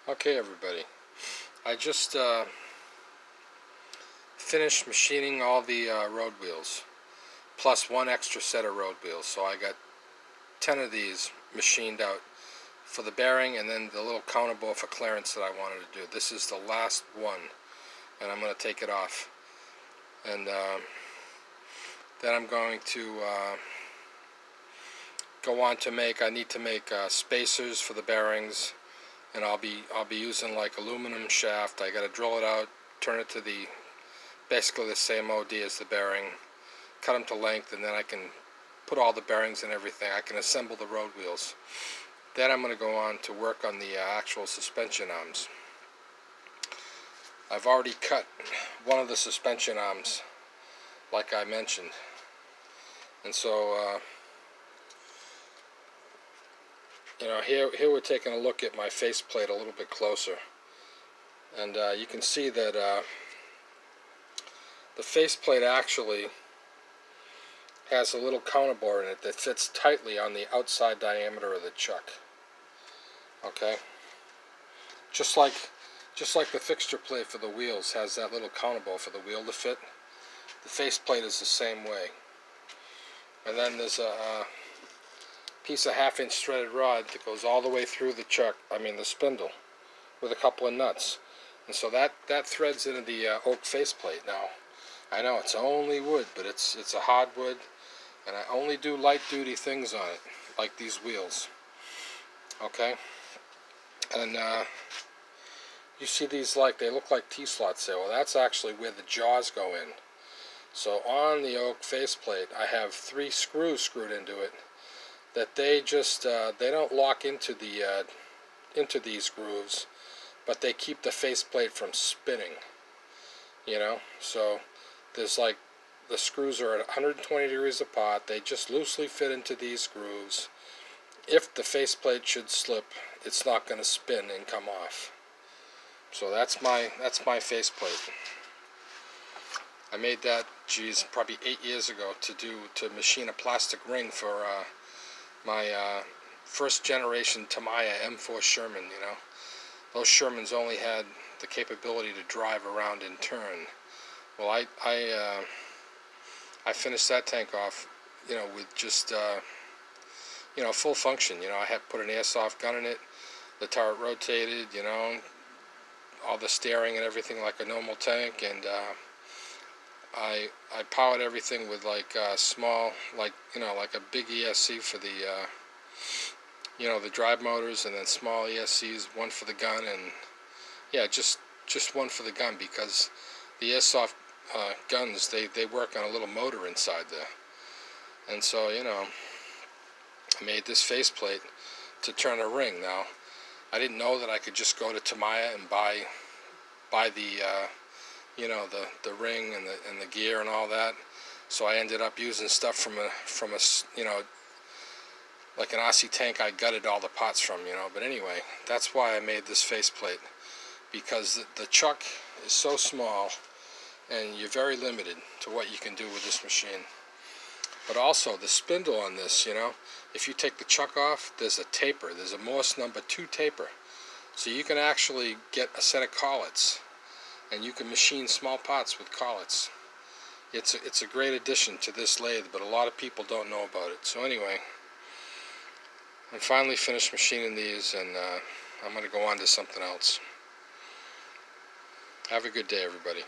Okay, everybody. I just finished machining all the road wheels, plus one extra set of road wheels. So I got 10 of these machined out for the bearing, and then the little counterbore for clearance that I wanted to do. This is the last one, and I'm going to take it off. And then I'm going to go on to make. I need to make spacers for the bearings. And I'll be using like aluminum shaft. I got to drill it out, turn it to the basically the same OD as the bearing, cut them to length, and then I can put all the bearings and everything. I can assemble the road wheels. Then I'm going to go on to work on the actual suspension arms. I've already cut one of the suspension arms, like I mentioned, and so here we're taking a look at my faceplate a little bit closer, and you can see that the faceplate actually has a little counterbore in it that fits tightly on the outside diameter of the chuck. Okay, just like the fixture plate for the wheels has that little counterbore for the wheel to fit. The faceplate is the same way. And then there's a piece of 1/2-inch threaded rod that goes all the way through the chuck, the spindle, with a couple of nuts. And so that threads into the oak faceplate. Now, I know it's only wood, but it's a hardwood, and I only do light duty things on it, like these wheels. Okay? And you see these, they look like T-slots there. Well, that's actually where the jaws go in. So on the oak faceplate, I have 3 screws screwed into it that they just they don't lock into these grooves, but they keep the faceplate from spinning. So there's the screws are at 120 degrees apart. They just loosely fit into these grooves. If the faceplate should slip, it's not going to spin and come off. So that's my faceplate. I made that, probably 8 years ago to machine a plastic ring for my first generation Tamiya M4 Sherman. Those Shermans only had the capability to drive around and turn. Well, I finished that tank off, with just full function. I had put an airsoft gun in it, the turret rotated, all the steering and everything like a normal tank, and I powered everything with small, like a big ESC for the the drive motors, and then small ESCs, one for the gun, and just one for the gun, because the airsoft guns, they work on a little motor inside there. And so I made this faceplate to turn a ring. Now, I didn't know that I could just go to Tamiya and buy the the ring and the gear and all that. So I ended up using stuff from a like an Aussie tank I gutted all the parts from. But anyway, that's why I made this faceplate, because the chuck is so small and you're very limited to what you can do with this machine. But also the spindle on this, if you take the chuck off, there's a taper. There's a Morse number 2 taper. So you can actually get a set of collets, and you can machine small parts with collets. It's a great addition to this lathe, but a lot of people don't know about it. So anyway, I'm finally finished machining these, and I'm going to go on to something else. Have a good day, everybody.